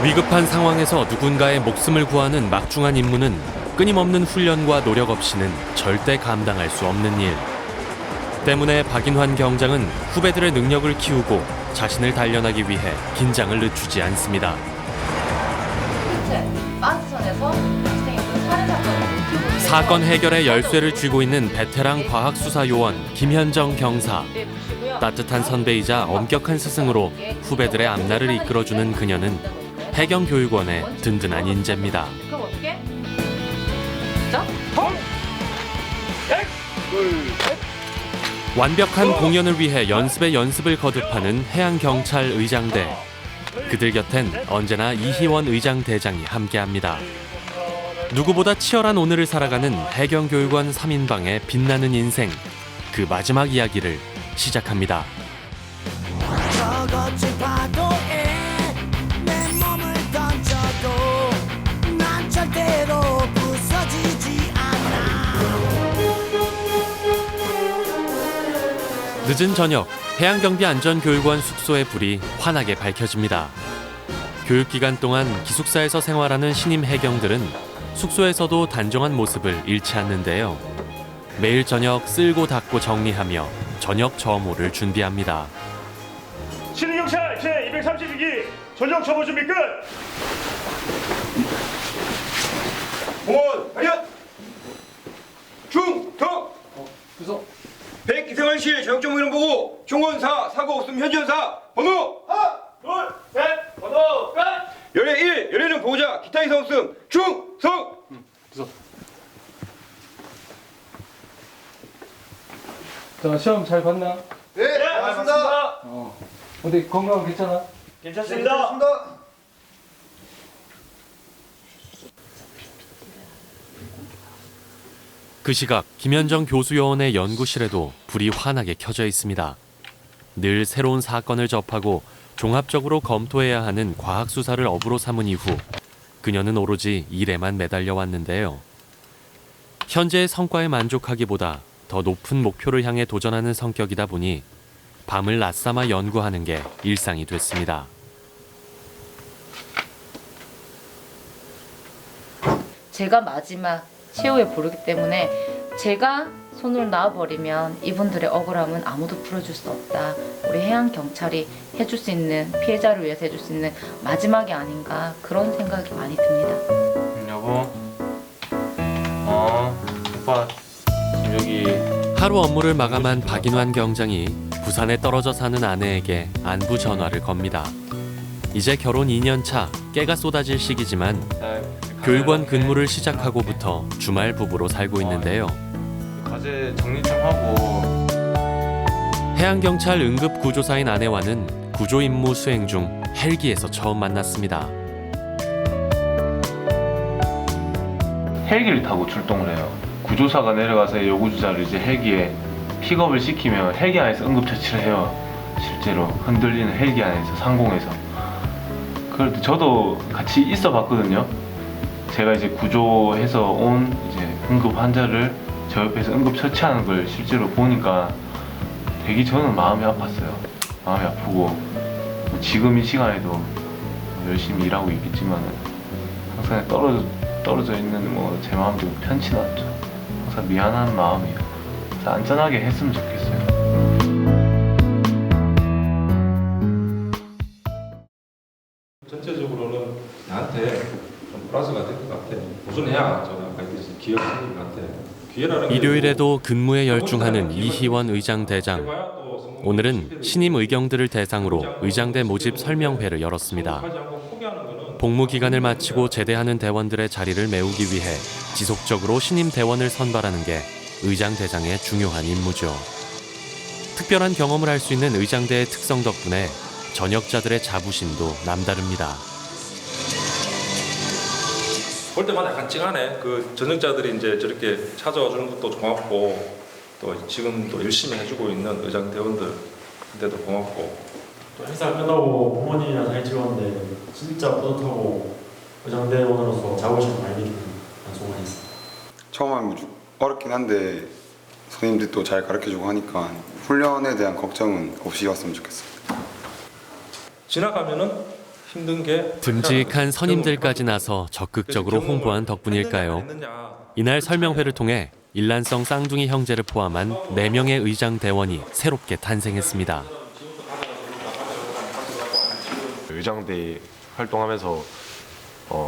위급한 상황에서 누군가의 목숨을 구하는 막중한 임무는 끊임없는 훈련과 노력 없이는 절대 감당할 수 없는 일. 때문에 박인환 경장은 후배들의 능력을 키우고 자신을 단련하기 위해 긴장을 늦추지 않습니다. 반스선에서 학생이 살해 사건을 사건 해결의 열쇠를 쥐고 있는 베테랑 과학수사 요원 김현정 경사. 따뜻한 선배이자 엄격한 스승으로 후배들의 앞날을 이끌어주는 그녀는 해경교육원의 든든한 인재입니다. 그럼 어떻게? 자, 완벽한 공연을 위해 연습에 연습을 거듭하는 해양경찰 의장대. 그들 곁엔 언제나 이희원 의장대장이 함께합니다. 누구보다 치열한 오늘을 살아가는 해경교육원 3인방의 빛나는 인생. 그 마지막 이야기를 시작합니다. 저것이 파도에 내 몸을 던져도 난 절대로 부서지지 않아. 늦은 저녁, 해양경비안전교육원 숙소의 불이 환하게 밝혀집니다. 교육기간 동안 기숙사에서 생활하는 신임 해경들은 숙소에서도 단정한 모습을 잃지 않는데요. 매일 저녁 쓸고 닦고 정리하며 저녁 점호를 준비합니다. 신임경찰 제232기 전력 처분 준비 끝! 공원 하연 중턱 그래서 100 기생활실 저녁 정보 이름 보고 중원사 사고 없음 현지연사 번호 하나, 둘, 셋, 번호 끝! 열애 1 열애는 보호자 기타 이상 없음 중성 그래서 자 시험 잘 봤나? 네, 맞습니다. 어디 건강 괜찮아? 괜찮습니다. 그 시각 김현정 교수요원의 연구실에도 불이 환하게 켜져 있습니다. 늘 새로운 사건을 접하고 종합적으로 검토해야 하는 과학수사를 업으로 삼은 이후 그녀는 오로지 일에만 매달려 왔는데요. 현재의 성과에 만족하기보다 더 높은 목표를 향해 도전하는 성격이다 보니 밤을 낮삼아 연구하는 게 일상이 됐습니다. 제가 마지막 최후의 보루기 때문에 제가 손을 놔버리면 이분들의 억울함은 아무도 풀어줄 수 없다. 우리 해양경찰이 해줄 수 있는, 피해자를 위해서 해줄 수 있는 마지막이 아닌가, 그런 생각이 많이 듭니다. 여보 오빠 지금 여기 하루 업무를 마감한 박인환 경장이 부산에 떨어져 사는 아내에게 안부 전화를 겁니다. 이제 결혼 2년 차 깨가 쏟아질 시기지만 교육원 근무를 시작하고부터 주말 부부로 살고 있는데요. 과제 정리 좀 하고 해양경찰 응급구조사인 아내와는 구조 임무 수행 중 헬기에서 처음 만났습니다. 헬기를 타고 출동을 해요. 구조사가 내려가서 요구주자를 이제 헬기에 픽업을 시키면 헬기 안에서 응급처치를 해요. 실제로 흔들리는 헬기 안에서 상공에서. 그럴 때 저도 같이 있어 봤거든요. 제가 이제 구조해서 온 이제 응급 환자를 저 옆에서 응급처치하는 걸 실제로 보니까 되게 저는 마음이 아팠어요. 마음이 아프고 지금 이 시간에도 열심히 일하고 있겠지만 항상 떨어져 있는 뭐 제 마음도 편치 않죠. 항상 미안한 마음이에요. 그래서 안전하게 했으면 좋겠어요. 전체적으로는 나한테 좀 플러스가 될 것 같아. 보존해야 저는 아까 얘기했듯이 기회가 생길 것 같아. 기회라는 게 일요일에도 근무에 열중하는 이희원 의장대장. 해봐야 또 성공- 오늘은 신임 의경들을 대상으로 의장대 모집 설명회를 열었습니다. 하지 않고 포기하는 거는 복무 기간을 마치고 제대하는 대원들의 자리를 메우기 위해 지속적으로 신임 대원을 선발하는 게 의장대장의 중요한 임무죠. 특별한 경험을 할 수 있는 의장대의 특성 덕분에 전역자들의 자부심도 남다릅니다. 볼 때마다 약간 찡하네. 그 전역자들이 이제 저렇게 찾아와 주는 것도 고맙고 또 지금 또 열심히 해주고 있는 의장 대원들한테도 고맙고 또 행사 끝나고 부모님이랑 사진 찍었는데 진짜 뿌듯하고 의장대원으로서 자부심 많이 느끼는 방송이 있어요. 처음 하면 어렵긴 한데 선생님들도 잘 가르쳐주고 하니까 훈련에 대한 걱정은 없이 왔으면 좋겠습니다. 지나가면은 힘든 게 듬직한 선임들까지 나서 적극적으로 홍보한 덕분일까요? 이날 설명회를 통해 일란성 쌍둥이 형제를 포함한 4명의 의장 대원이 새롭게 탄생했습니다. 의장대 활동하면서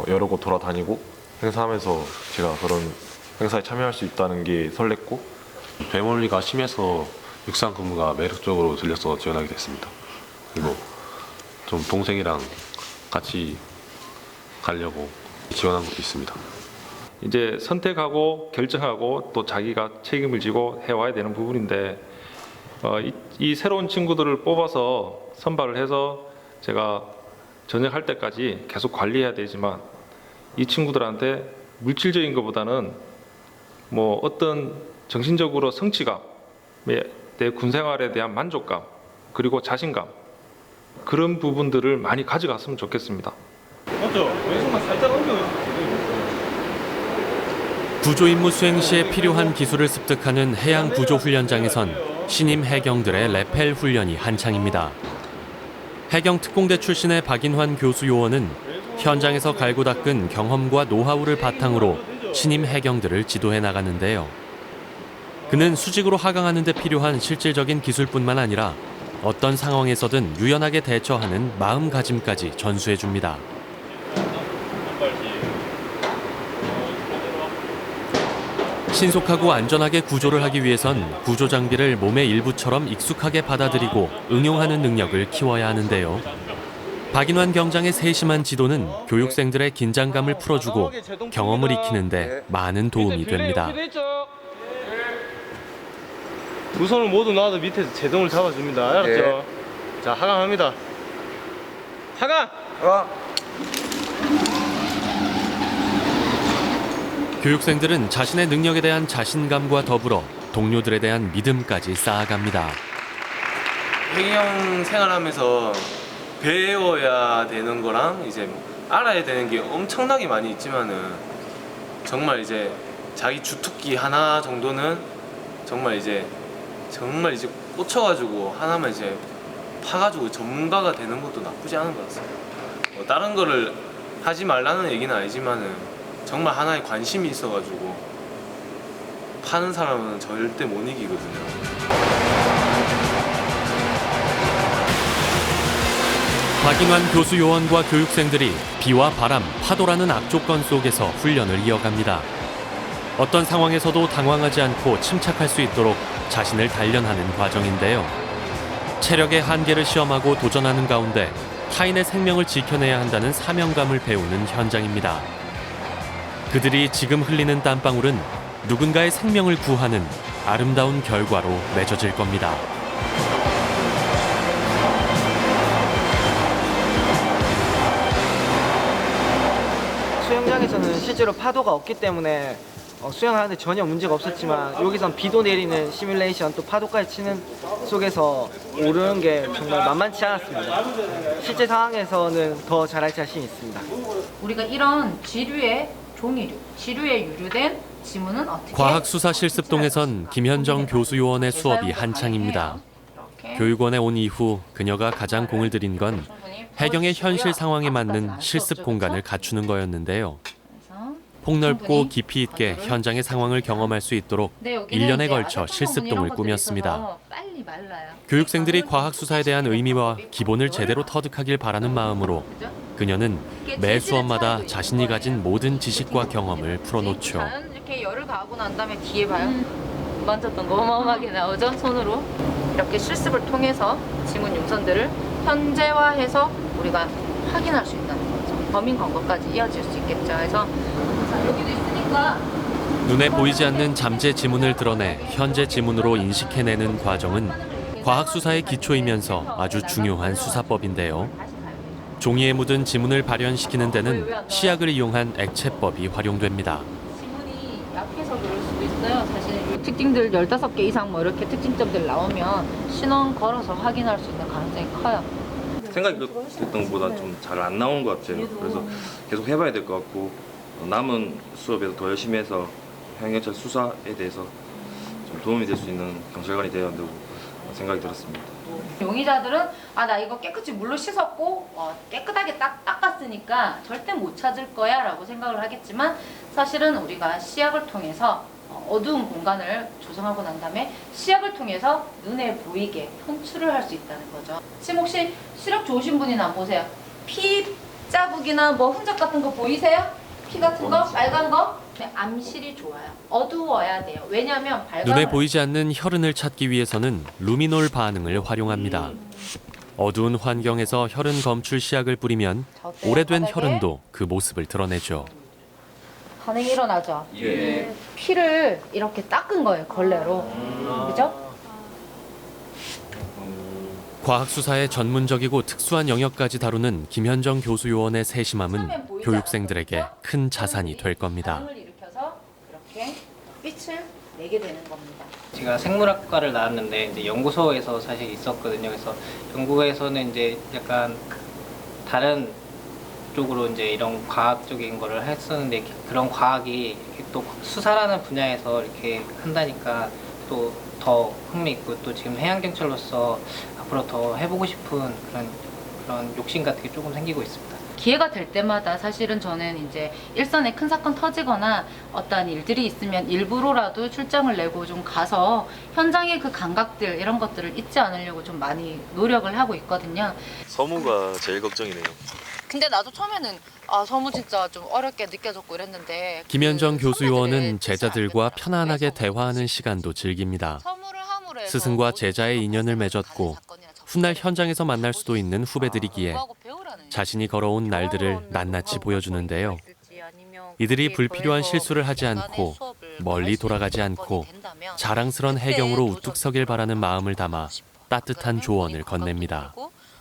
여러 곳 돌아다니고 행사하면서 제가 그런 행사에 참여할 수 있다는 게 설렜고 배멀미가 심해서 육상 근무가 매력적으로 들려서 지원하게 됐습니다. 그리고 좀 동생이랑 같이 가려고 지원한 것도 있습니다. 이제 선택하고 결정하고 또 자기가 책임을 지고 해와야 되는 부분인데 이 새로운 친구들을 뽑아서 선발을 해서 제가 전역할 때까지 계속 관리해야 되지만 이 친구들한테 물질적인 것보다는 뭐 어떤 정신적으로 성취감, 내 군생활에 대한 만족감, 그리고 자신감 그런 부분들을 많이 가져갔으면 좋겠습니다. 맞죠? 왼손만 살짝 옮겨요. 구조 임무 수행 시에 필요한 기술을 습득하는 해양 구조 훈련장에선 신임 해경들의 레펠 훈련이 한창입니다. 해경 특공대 출신의 박인환 교수 요원은 현장에서 갈고 닦은 경험과 노하우를 바탕으로 신임 해경들을 지도해 나가는데요. 그는 수직으로 하강하는 데 필요한 실질적인 기술뿐만 아니라 어떤 상황에서든 유연하게 대처하는 마음가짐까지 전수해 줍니다. 신속하고 안전하게 구조를 하기 위해선 구조 장비를 몸의 일부처럼 익숙하게 받아들이고 응용하는 능력을 키워야 하는데요. 박인환 경장의 세심한 지도는 교육생들의 긴장감을 풀어주고 경험을 익히는 데 많은 도움이 됩니다. 두 손을 모두 놔도 밑에서 제동을 잡아줍니다. 알았죠? 자, 하강합니다. 하강! 교육생들은 자신의 능력에 대한 자신감과 더불어 동료들에 대한 믿음까지 쌓아갑니다. 해경 생활하면서 배워야 되는 거랑 이제 알아야 되는 게 엄청나게 많이 있지만은 정말 이제 자기 주특기 하나 정도는 정말 이제 꽂혀가지고 하나만 이제 파가지고 전문가가 되는 것도 나쁘지 않은 것 같습니다. 다른 거를 하지 말라는 얘기는 아니지만은 정말 하나에 관심이 있어가지고 파는 사람은 절대 못 이기거든요. 박인환 교수 요원과 교육생들이 비와 바람, 파도라는 악조건 속에서 훈련을 이어갑니다. 어떤 상황에서도 당황하지 않고 침착할 수 있도록 자신을 단련하는 과정인데요. 체력의 한계를 시험하고 도전하는 가운데 타인의 생명을 지켜내야 한다는 사명감을 배우는 현장입니다. 그들이 지금 흘리는 땀방울은 누군가의 생명을 구하는 아름다운 결과로 맺어질 겁니다. 수영장에서는 실제로 파도가 없기 때문에 수영하는데 전혀 문제가 없었지만 여기선 비도 내리는 시뮬레이션 또 파도까지 치는 속에서 오르는 게 정말 만만치 않았습니다. 실제 상황에서는 더 잘할 자신이 있습니다. 우리가 이런 지류의 종이류, 지류에 유류된 지문은 어떻게? 과학수사 실습동에선 김현정 교수 요원의 수업이 한창입니다. 교육원에 온 이후 그녀가 가장 공을 들인 건 해경의 현실 상황에 맞는 실습 공간을 갖추는 거였는데요. 폭넓고 깊이 있게 현장의 상황을 경험할 수 있도록 1년에 걸쳐 실습동을 꾸몄습니다. 교육생들이 과학수사에 대한 의미와 기본을 제대로 터득하길 바라는 마음으로 그녀는 매 수업마다 자신이 가진 모든 지식과 경험을 풀어놓죠. 이렇게 열을 가하고 난 다음에 뒤에 봐요. 만졌던 거 어마어마하게 나오죠, 손으로. 이렇게 실습을 통해서 지문 용선들을 현재화해서 우리가 확인할 수 있다는 거죠. 범인 검거까지 이어질 수 있겠죠. 그래서 여기도 있으니까 눈에 보이지 않는 잠재 지문을 드러내 현재 지문으로 인식해내는 과정은 과학수사의 기초이면서 아주 중요한 수사법인데요. 종이에 묻은 지문을 발현시키는 데는 시약을 이용한 액체법이 활용됩니다. 지문이 약해서 그럴 수도 있어요. 사실 특징들 15개 이상 뭐 이렇게 특징점들 나오면 신원 걸어서 확인할 수 있는 가능성이 커요. 생각했던 것보다 좀 잘 안 나오는 것 같아요. 그래서 계속 해봐야 될 것 같고 남은 수업에서 더 열심히 해서 해양경찰 수사에 대해서 좀 도움이 될 수 있는 경찰관이 되어야 한다고 생각이 들었습니다. 있고, 용의자들은 나 이거 깨끗이 물로 씻었고 깨끗하게 닦았으니까 절대 못 찾을 거야 라고 생각을 하겠지만, 사실은 우리가 시약을 통해서 어두운 공간을 조성하고 난 다음에 시약을 통해서 눈에 보이게 편출을 할 수 있다는 거죠. 지금 혹시 시력 좋으신 분이나 보세요. 피 자국이나 뭐 흔적 같은 거 보이세요? 피 같은 거? 빨간 거? 네, 암실이 좋아요. 어두워야 돼요. 왜냐하면 눈에 보이지 않는 혈흔을 찾기 위해서는 루미놀 반응을 활용합니다. 어두운 환경에서 혈흔 검출 시약을 뿌리면 오래된 혈흔도 그 모습을 드러내죠. 반응이 일어나죠. 예. 피를 이렇게 닦은 거예요, 걸레로. 그죠? 과학수사의 전문적이고 특수한 영역까지 다루는 김현정 교수 요원의 세심함은 교육생들에게 큰 자산이 될 겁니다. 반응을 일으켜서 이렇게 빛을 내게 되는 겁니다. 제가 생물학과를 나왔는데 이제 연구소에서 사실 있었거든요. 그래서 연구에서는 이제 약간 다른 쪽으로 이제 이런 과학적인 거를 했었는데, 그런 과학이 이렇게 또 수사라는 분야에서 이렇게 한다니까 또 더 흥미있고, 또 지금 해양경찰로서 앞으로 더 해보고 싶은 그런 욕심 같은 게 조금 생기고 있습니다. 기회가 될 때마다 사실은 저는 이제 일선에 큰 사건 터지거나 어떠한 일들이 있으면 일부러라도 출장을 내고 좀 가서 현장의 그 감각들 이런 것들을 잊지 않으려고 좀 많이 노력을 하고 있거든요. 서무가 제일 걱정이네요. 근데 나도 처음에는 서무 진짜 좀 어렵게 느껴졌고 이랬는데, 김현정 교수 요원은 제자들과 편안하게 대화하는 시간도 즐깁니다. 스승과 제자의 인연을 맺었고 훗날 현장에서 만날 수도 있는 후배들이기에 자신이 걸어온 날들을 낱낱이 보여주는데요. 이들이 불필요한 실수를 하지 않고 멀리 돌아가지 않고 자랑스런 해경으로 우뚝 서길 바라는 마음을 담아 따뜻한 조언을 건넵니다.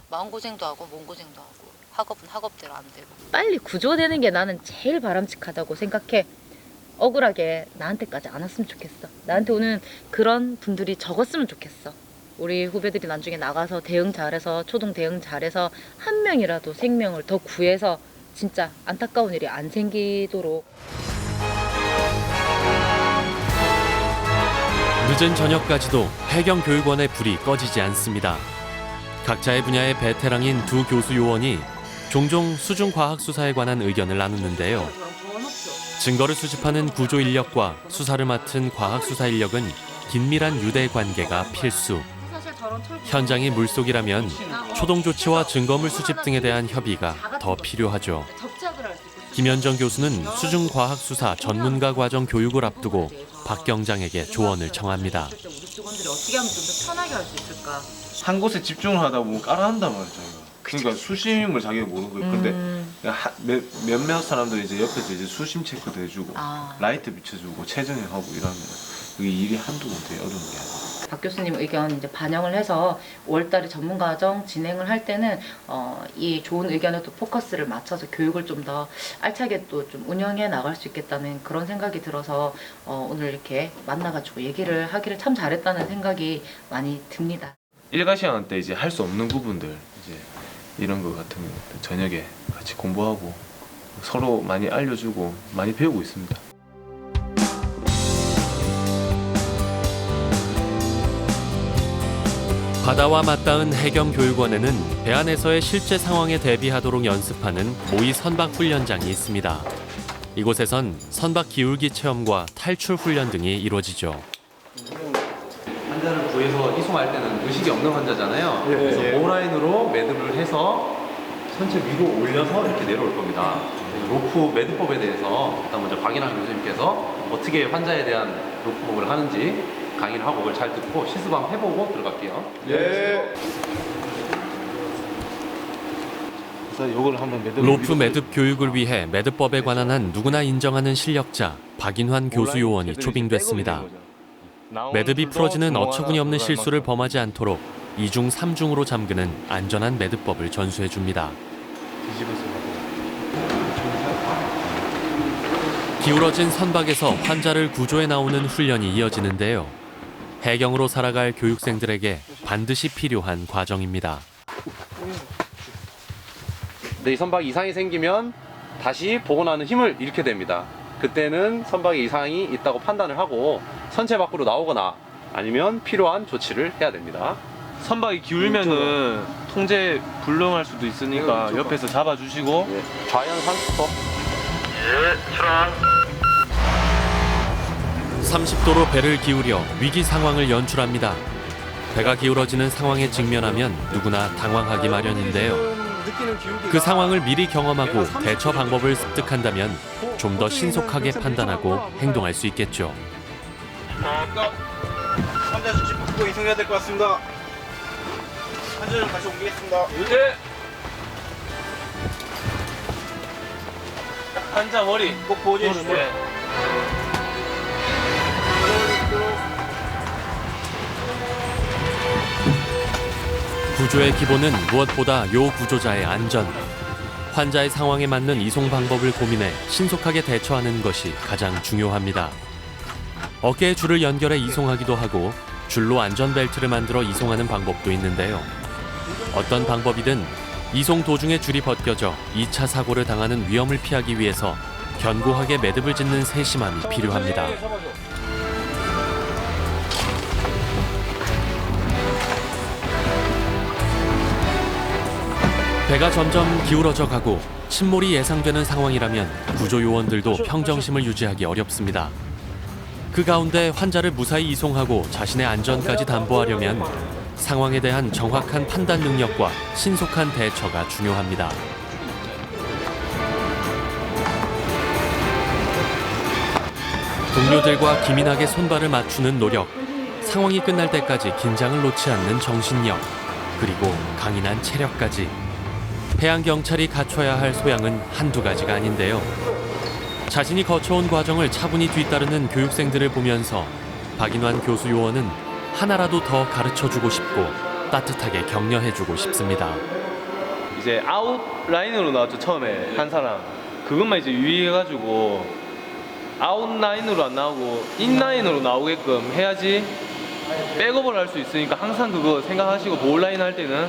마음고생도 하고 몸고생도 하고 학업은 학업대로 안 되고, 빨리 구조되는 게 나는 제일 바람직하다고 생각해. 억울하게 나한테까지 안 왔으면 좋겠어. 나한테 오는 그런 분들이 적었으면 좋겠어. 우리 후배들이 나중에 나가서 대응 잘해서, 초동 대응 잘해서 한 명이라도 생명을 더 구해서 진짜 안타까운 일이 안 생기도록. 늦은 저녁까지도 해경교육원의 불이 꺼지지 않습니다. 각자의 분야의 베테랑인 두 교수 요원이 종종 수중과학수사에 관한 의견을 나누는데요. 증거를 수집하는 구조 인력과 수사를 맡은 과학수사 인력은 긴밀한 유대 관계가 필수. 현장이 물속이라면 초동 조치와 증거물 수집 등에 대한 협의가 더 필요하죠. 김현정 교수는 수중과학수사 전문가 과정 교육을 앞두고 박 경장에게 조언을 청합니다. 어떻게 하면 좀 더 편하게 할 수 있을까? 한 곳에 집중을 하다 보면 따라한단 말이죠. 그러니까 수심을 자기가 모르는 거예요. 근데 몇몇 사람들이 이제 옆에서 이제 수심 체크도 해주고 라이트 비춰주고 체증하고 이러면 그게 일이 한두 번 되게 어려운 게 아니에요. 박 교수님 의견 이제 반영을 해서 5월달에 전문과정 진행을 할 때는 이 좋은 의견에 또 포커스를 맞춰서 교육을 좀 더 알차게 또 좀 운영해 나갈 수 있겠다는 그런 생각이 들어서 오늘 이렇게 만나가지고 얘기를 하기를 참 잘했다는 생각이 많이 듭니다. 일과 시간 때 이제 할 수 없는 부분들 이제 이런 거 같은 저녁에 같이 공부하고 서로 많이 알려주고 많이 배우고 있습니다. 바다와 맞닿은 해경교육원에는 배 안에서의 실제 상황에 대비하도록 연습하는 모의 선박 훈련장이 있습니다. 이곳에선 선박 기울기 체험과 탈출 훈련 등이 이루어지죠. 환자를 구해서 이송할 때는 의식이 없는 환자잖아요. 그래서 오라인으로 매듭을 해서 선체 위로 올려서 이렇게 내려올 겁니다. 로프 매듭법에 대해서 일단 먼저 박인환 교수님께서 어떻게 환자에 대한 로프법을 하는지 강의를 하고 그걸 잘 듣고 시습 한번 해보고 들어갈게요. 로프 매듭 교육을 위해 매듭법에 관한 한 누구나 인정하는 실력자 박인환 교수 요원이 초빙됐습니다. 매듭이 풀어지는 어처구니 없는 실수를 범하지 않도록 2중 3중으로 잠그는 안전한 매듭법을 전수해 줍니다. 기울어진 선박에서 환자를 구조해 나오는 훈련이 이어지는데요. 해경으로 살아갈 교육생들에게 반드시 필요한 과정입니다. 이 선박에 이상이 생기면 다시 복원하는 힘을 잃게 됩니다. 그때는 선박에 이상이 있다고 판단을 하고 선체 밖으로 나오거나 아니면 필요한 조치를 해야 됩니다. 선박이 기울면은 통제 불능할 수도 있으니까 옆에서 잡아주시고. 좌연 30도. 예, 출항. 30도로 배를 기울여 위기 상황을 연출합니다. 배가 기울어지는 상황에 직면하면 누구나 당황하기 마련인데요. 그 상황을 미리 경험하고 대처 방법을 습득한다면 좀 더 신속하게 판단하고 행동할 수 있겠죠. 환자 수치 바꾸고 이송해야 될 것 같습니다. 환자 좀 다시 옮기겠습니다. 네. 환자 머리 꼭 보호해 주시죠. 구조의 기본은 무엇보다 요 구조자의 안전. 환자의 상황에 맞는 이송 방법을 고민해 신속하게 대처하는 것이 가장 중요합니다. 어깨에 줄을 연결해 이송하기도 하고 줄로 안전벨트를 만들어 이송하는 방법도 있는데요. 어떤 방법이든 이송 도중에 줄이 벗겨져 2차 사고를 당하는 위험을 피하기 위해서 견고하게 매듭을 짓는 세심함이 필요합니다. 배가 점점 기울어져 가고 침몰이 예상되는 상황이라면 구조요원들도 평정심을 유지하기 어렵습니다. 그 가운데 환자를 무사히 이송하고 자신의 안전까지 담보하려면 상황에 대한 정확한 판단 능력과 신속한 대처가 중요합니다. 동료들과 기민하게 손발을 맞추는 노력, 상황이 끝날 때까지 긴장을 놓지 않는 정신력, 그리고 강인한 체력까지. 해양경찰이 갖춰야 할 소양은 한두 가지가 아닌데요. 자신이 거쳐온 과정을 차분히 뒤따르는 교육생들을 보면서 박인환 교수 요원은 하나라도 더 가르쳐주고 싶고 따뜻하게 격려해주고 싶습니다. 이제 아웃라인으로 나왔죠, 처음에 한 사람. 그것만 이제 유의해가지고 아웃라인으로 안 나오고 인라인으로 나오게끔 해야지 백업을 할 수 있으니까 항상 그거 생각하시고 보호라인 할 때는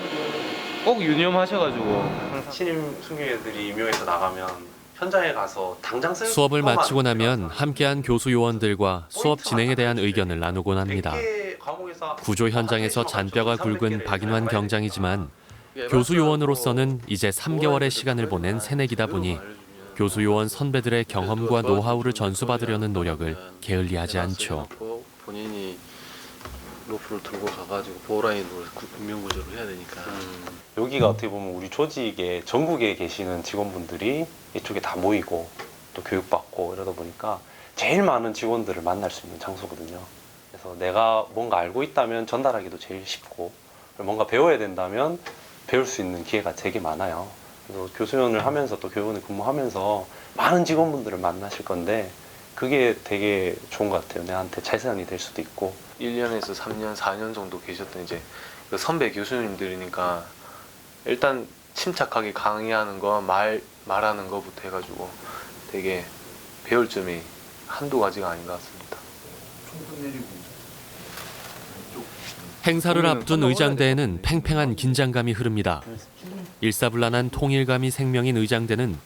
꼭 유념하셔가지고. 신임 승객들이 임용해서 나가면 현장에 가서 당장 쓸 수업을 마치고 나면 함께한 교수 요원들과 수업 진행에 대한 의견을 나누곤 합니다. 구조 현장에서 잔뼈가 굵은 박인환 경장이지만 교수 요원으로서는 이제 3개월의 시간을 보낸 새내기다 보니 교수 요원 선배들의 경험과 노하우를 전수받으려는 노력을 게을리하지 않죠. 본인이 로프를 들고 가가지고 보호라인으로 인명구조를 해야 되니까. 여기가 어떻게 보면 우리 조직에 전국에 계시는 직원분들이 이쪽에 다 모이고 또 교육받고 이러다 보니까 제일 많은 직원들을 만날 수 있는 장소거든요. 그래서 내가 뭔가 알고 있다면 전달하기도 제일 쉽고 뭔가 배워야 된다면 배울 수 있는 기회가 되게 많아요. 그래서 교수연을 하면서 또 교원에 근무하면서 많은 직원분들을 만나실 건데 그게 되게 좋은 것 같아요. 내한테 자산이 될 수도 있고. 1년에서 3년, 4년 정도 계셨던 이제 그 선배 교수님들이니까 일단 침착하게 강의하는 거, 말하는 거부터 해가지고 되게 배울 점이 한두 가지가 아닌 것 같습니다. 행사를 앞둔 의장대에는 팽팽한 긴장감이 흐릅니다. 일사불란한 통일감이 생명인 의장대는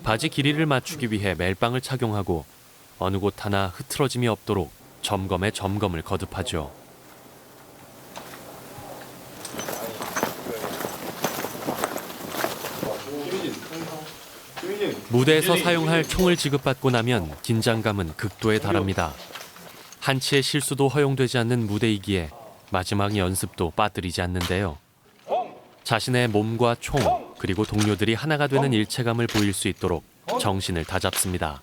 바지 길이를 맞추기 위해 멜빵을 착용하고 어느 곳 하나 흐트러짐이 없도록 점검에 점검을 거듭하죠. 무대에서 사용할 총을 지급받고 나면 긴장감은 극도에 달합니다. 한치의 실수도 허용되지 않는 무대이기에 마지막 연습도 빠뜨리지 않는데요. 자신의 몸과 총, 그리고 동료들이 하나가 되는 일체감을 보일 수 있도록 정신을 다잡습니다.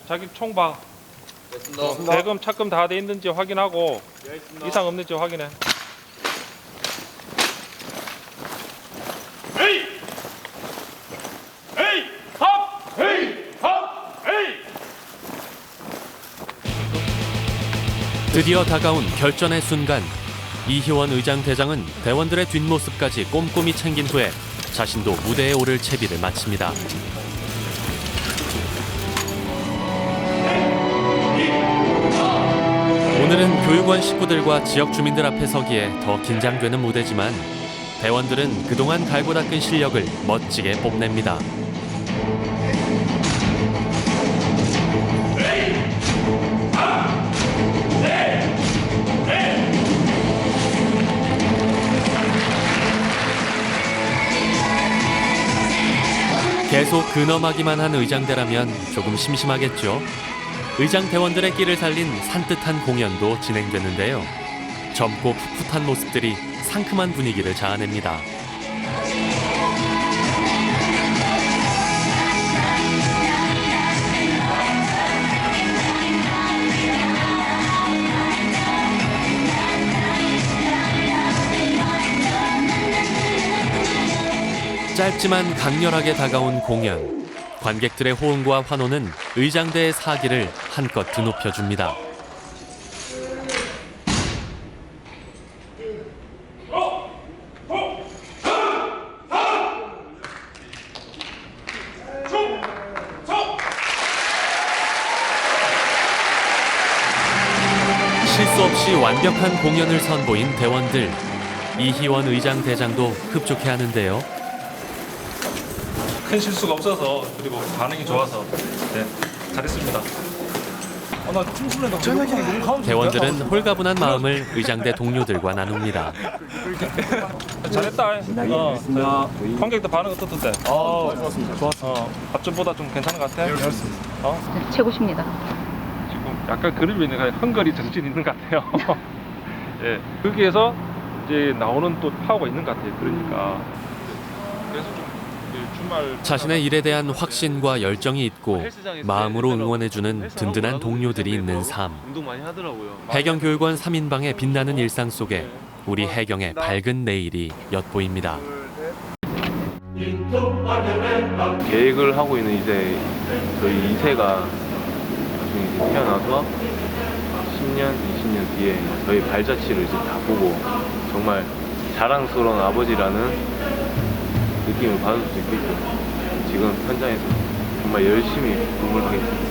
자기 총 봐. 대금, 착금 다 돼 있는지 확인하고 이상 없는지 확인해. 에이! 에이! 합! 에이! 합! 에이! 드디어 다가온 결전의 순간. 이희원 의장 대장은 대원들의 뒷모습까지 꼼꼼히 챙긴 후에 자신도 무대에 오를 채비를 마칩니다. 오늘은 교육원 식구들과 지역 주민들 앞에 서기에 더 긴장되는 무대지만 대원들은 그동안 갈고 닦은 실력을 멋지게 뽐냅니다. 에이! 합! 계속 근엄하기만 한 의장대라면 조금 심심하겠죠. 의장대원들의 끼를 살린 산뜻한 공연도 진행됐는데요. 젊고 풋풋한 모습들이 상큼한 분위기를 자아냅니다. 짧지만 강렬하게 다가온 공연. 관객들의 호응과 환호는 의장대의 사기를 한껏 드높여줍니다. 실수 없이 완벽한 공연을 선보인 대원들. 이희원 의장대장도 흡족해하는데요. 큰 실수가 없어서 그리고 반응이 좋아서 네, 잘했습니다. 나 춤추려다 대원들은 홀가분한 마음을 의장대 동료들과 나눕니다. 잘했다. 관객들 반응 어떻던데? 좋았습니다. 좋았어. 앞전보다 좀 괜찮은 것 같아? 네, 좋습니다. 최고십니다. 지금 약간 그림이 있는 헝거리 정신 있는 것 같아요. 예, 거기에서 이제 나오는 또 파워가 있는 것 같아요. 그러니까 그래서 좀 주말 자신의 일에 대한 확신과 열정이 있고 마음으로 응원해주는 든든한 동료들이 있는 삶. 운동 많이 하더라고요. 해경교육원 3인방의 빛나는 일상 속에 우리 해경의 밝은 내일이 엿보입니다. 계획을 하고 있는 이제 저희 2세가 나중에 이제 태어나서 10년, 20년 뒤에 저희 발자취를 이제 다 보고 정말 자랑스러운 아버지라는 느낌을 받을 수 있게끔 지금 현장에서 정말 열심히 근무를 하겠습니다.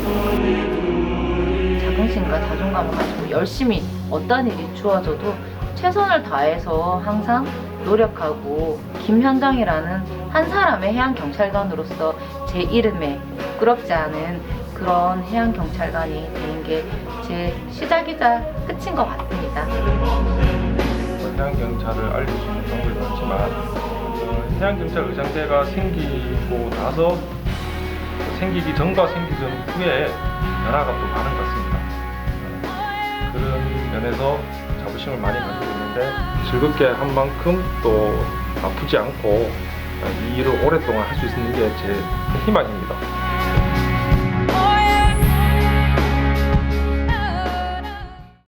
자긍심과 자존감을 가지고 열심히 어떤 일이 주어져도 최선을 다해서 항상 노력하고 김현정이라는 한 사람의 해양경찰관으로서 제 이름에 부끄럽지 않은 그런 해양경찰관이 되는 게 제 시작이자 끝인 것 같습니다. 해양경찰을 알릴 수 있는 방법이 많지만 해양경찰 의장대가 생기고 나서 생기기 전과 생기기 전 후에 변화가 또 많은 것 같습니다. 그런 면에서 자부심을 많이 가지고 있는데 즐겁게 한 만큼 또 아프지 않고 이 일을 오랫동안 할 수 있는 게 제 희망입니다.